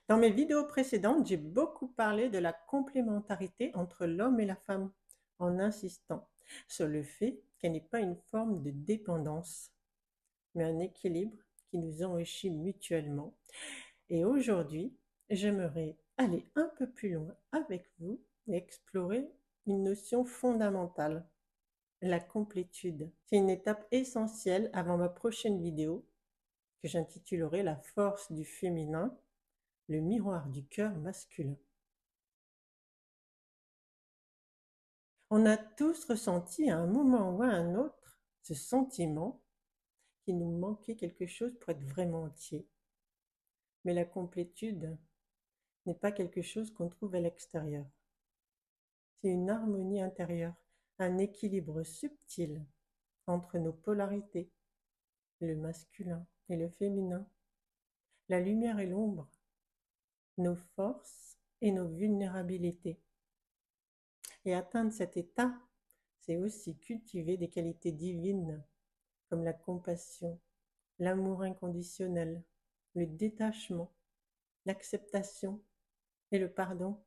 Dans mes vidéos précédentes, j'ai beaucoup parlé de la complémentarité entre l'homme et la femme, en insistant sur le fait qu'elle n'est pas une forme de dépendance, mais un équilibre qui nous enrichit mutuellement. Et aujourd'hui, j'aimerais aller un peu plus loin avec vous et explorer une notion fondamentale, la complétude. C'est une étape essentielle avant ma prochaine vidéo que j'intitulerai La force du féminin, le miroir du cœur masculin. On a tous ressenti à un moment ou à un autre ce sentiment qu'il nous manquait quelque chose pour être vraiment entier. Mais la complétude n'est pas quelque chose qu'on trouve à l'extérieur. C'est une harmonie intérieure, un équilibre subtil entre nos polarités, le masculin et le féminin, la lumière et l'ombre, nos forces et nos vulnérabilités. Et atteindre cet état, c'est aussi cultiver des qualités divines comme la compassion, l'amour inconditionnel, le détachement, l'acceptation et le pardon.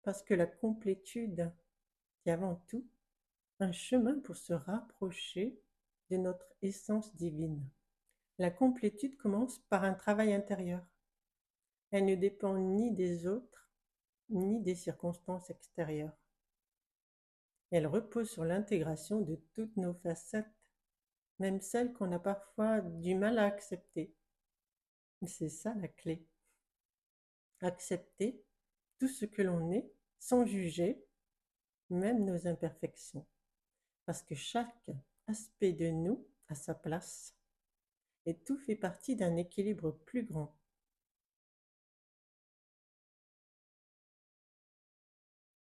Parce que la complétude est avant tout un chemin pour se rapprocher de notre essence divine. La complétude commence par un travail intérieur. Elle ne dépend ni des autres, ni des circonstances extérieures. Elle repose sur l'intégration de toutes nos facettes, même celles qu'on a parfois du mal à accepter. C'est ça la clé. Accepter tout ce que l'on est sans juger, même nos imperfections. Parce que chaque aspect de nous a sa place et tout fait partie d'un équilibre plus grand.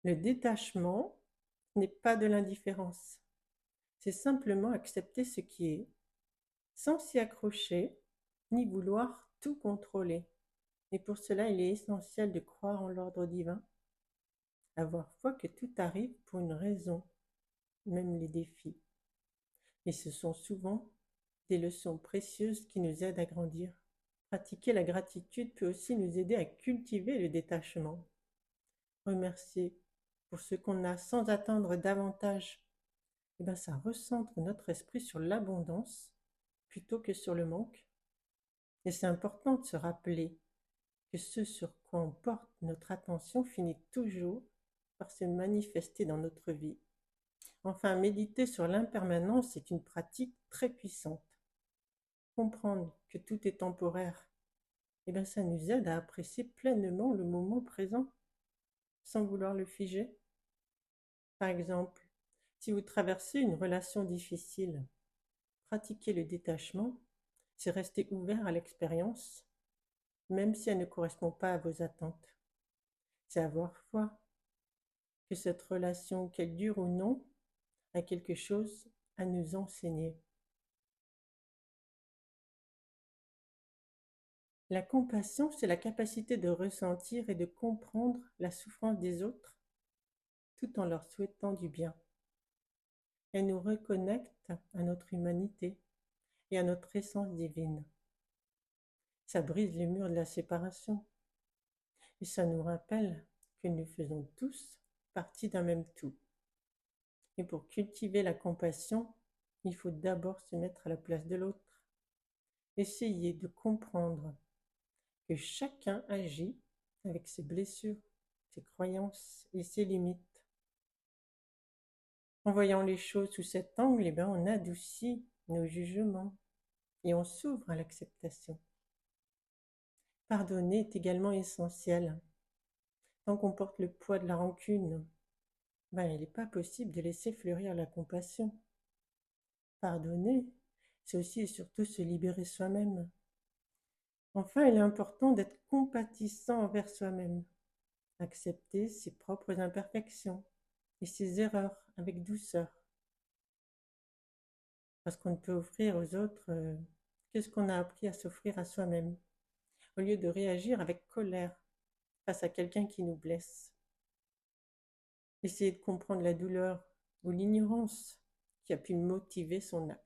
Le détachement n'est pas de l'indifférence, c'est simplement accepter ce qui est, sans s'y accrocher, ni vouloir tout contrôler. Et pour cela, il est essentiel de croire en l'ordre divin, avoir foi que tout arrive pour une raison, même les défis. Et ce sont souvent des leçons précieuses qui nous aident à grandir. Pratiquer la gratitude peut aussi nous aider à cultiver le détachement. Remercier pour ce qu'on a sans attendre davantage, ça recentre notre esprit sur l'abondance plutôt que sur le manque. Et c'est important de se rappeler que ce sur quoi on porte notre attention finit toujours par se manifester dans notre vie. Enfin, méditer sur l'impermanence est une pratique très puissante. Comprendre que tout est temporaire, ça nous aide à apprécier pleinement le moment présent, sans vouloir le figer. Par exemple, si vous traversez une relation difficile, pratiquer le détachement, c'est rester ouvert à l'expérience, même si elle ne correspond pas à vos attentes. C'est avoir foi que cette relation, qu'elle dure ou non, a quelque chose à nous enseigner. La compassion, c'est la capacité de ressentir et de comprendre la souffrance des autres tout en leur souhaitant du bien. Elle nous reconnecte à notre humanité et à notre essence divine. Ça brise les murs de la séparation et ça nous rappelle que nous faisons tous partie d'un même tout. Et pour cultiver la compassion, il faut d'abord se mettre à la place de l'autre. Essayer de comprendre que chacun agit avec ses blessures, ses croyances et ses limites. En voyant les choses sous cet angle, on adoucit nos jugements et on s'ouvre à l'acceptation. Pardonner est également essentiel. Tant qu'on porte le poids de la rancune, il n'est pas possible de laisser fleurir la compassion. Pardonner, c'est aussi et surtout se libérer soi-même. Enfin, il est important d'être compatissant envers soi-même, accepter ses propres imperfections et ses erreurs avec douceur. Parce qu'on ne peut offrir aux autres que ce qu'on a appris à s'offrir à soi-même, au lieu de réagir avec colère face à quelqu'un qui nous blesse. Essayer de comprendre la douleur ou l'ignorance qui a pu motiver son acte.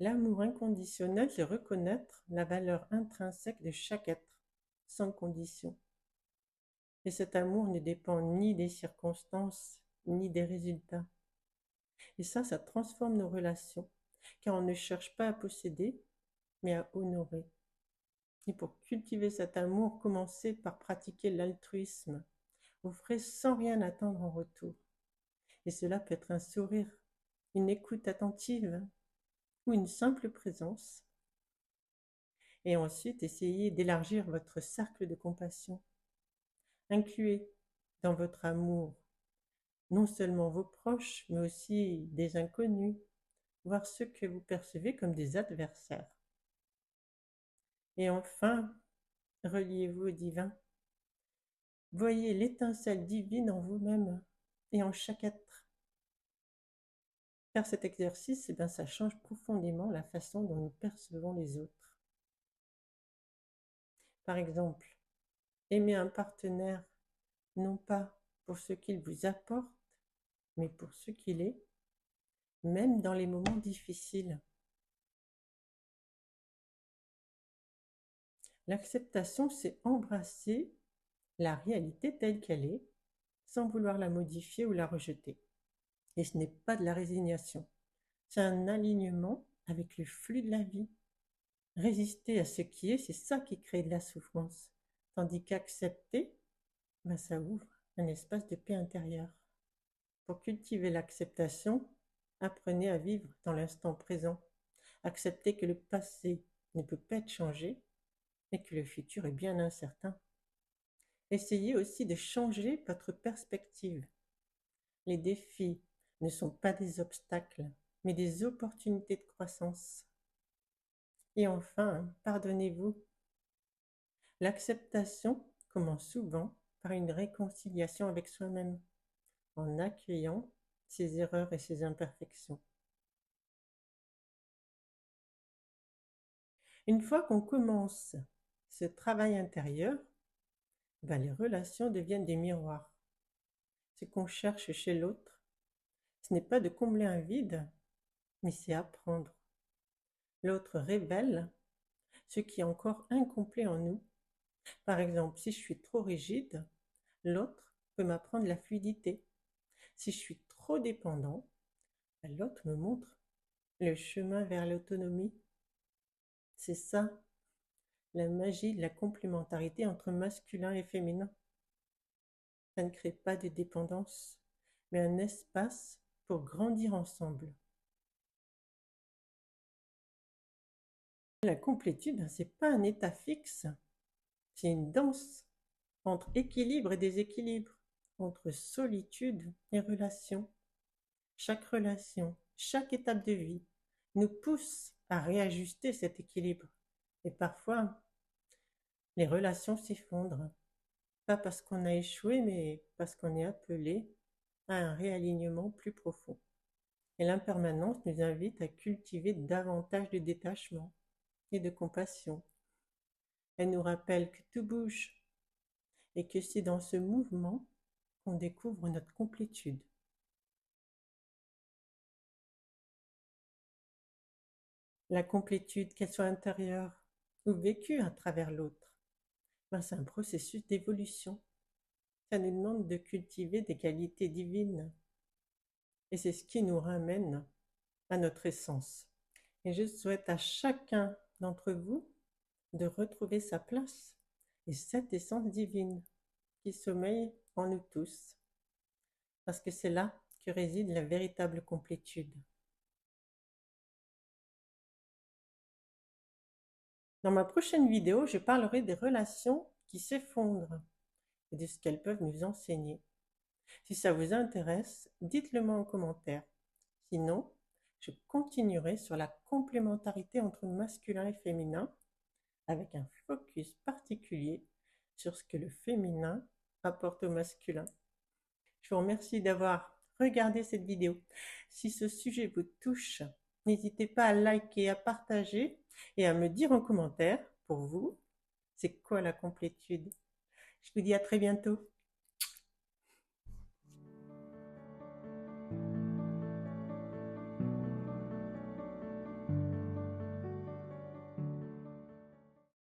L'amour inconditionnel, c'est reconnaître la valeur intrinsèque de chaque être, sans condition. Et cet amour ne dépend ni des circonstances, ni des résultats. Et ça transforme nos relations, car on ne cherche pas à posséder, mais à honorer. Et pour cultiver cet amour, commencez par pratiquer l'altruisme. Offrez sans rien attendre en retour. Et cela peut être un sourire, une écoute attentive ou une simple présence. Et ensuite, essayez d'élargir votre cercle de compassion. Incluez dans votre amour non seulement vos proches, mais aussi des inconnus, voire ceux que vous percevez comme des adversaires. Et enfin, reliez-vous au divin. Voyez l'étincelle divine en vous-même et en chaque être. Faire cet exercice, ça change profondément la façon dont nous percevons les autres. Par exemple, aimez un partenaire non pas pour ce qu'il vous apporte, mais pour ce qu'il est, même dans les moments difficiles. L'acceptation, c'est embrasser la réalité telle qu'elle est, sans vouloir la modifier ou la rejeter. Et ce n'est pas de la résignation, c'est un alignement avec le flux de la vie. Résister à ce qui est, c'est ça qui crée de la souffrance. Tandis qu'accepter, ça ouvre un espace de paix intérieure. Pour cultiver l'acceptation, apprenez à vivre dans l'instant présent. Acceptez que le passé ne peut pas être changé et que le futur est bien incertain. Essayez aussi de changer votre perspective. Les défis ne sont pas des obstacles, mais des opportunités de croissance. Et enfin, pardonnez-vous. L'acceptation commence souvent par une réconciliation avec soi-même, en accueillant ses erreurs et ses imperfections. Une fois qu'on commence ce travail intérieur, les relations deviennent des miroirs. Ce qu'on cherche chez l'autre, ce n'est pas de combler un vide, mais c'est apprendre. L'autre révèle ce qui est encore incomplet en nous. Par exemple, si je suis trop rigide, l'autre peut m'apprendre la fluidité. Si je suis trop dépendant, l'autre me montre le chemin vers l'autonomie. C'est ça, la magie de la complémentarité entre masculin et féminin. Ça ne crée pas de dépendance, mais un espace pour grandir ensemble. La complétude, ce n'est pas un état fixe, c'est une danse entre équilibre et déséquilibre, entre solitude et relation. Chaque relation, chaque étape de vie nous pousse à réajuster cet équilibre. Et parfois, les relations s'effondrent. Pas parce qu'on a échoué, mais parce qu'on est appelé à un réalignement plus profond. Et l'impermanence nous invite à cultiver davantage de détachement et de compassion. Elle nous rappelle que tout bouge et que c'est dans ce mouvement qu'on découvre notre complétude. La complétude, qu'elle soit intérieure ou vécue à travers l'autre, c'est un processus d'évolution. Ça nous demande de cultiver des qualités divines. Et c'est ce qui nous ramène à notre essence. Et je souhaite à chacun d'entre vous de retrouver sa place et cette essence divine qui sommeille en nous tous. Parce que c'est là que réside la véritable complétude. Dans ma prochaine vidéo, je parlerai des relations qui s'effondrent et de ce qu'elles peuvent nous enseigner. Si ça vous intéresse, dites-le moi en commentaire. Sinon, je continuerai sur la complémentarité entre masculin et féminin avec un focus particulier sur ce que le féminin apporte au masculin. Je vous remercie d'avoir regardé cette vidéo. Si ce sujet vous touche, n'hésitez pas à liker, à partager et à me dire en commentaire, pour vous, c'est quoi la complétude. Je vous dis à très bientôt.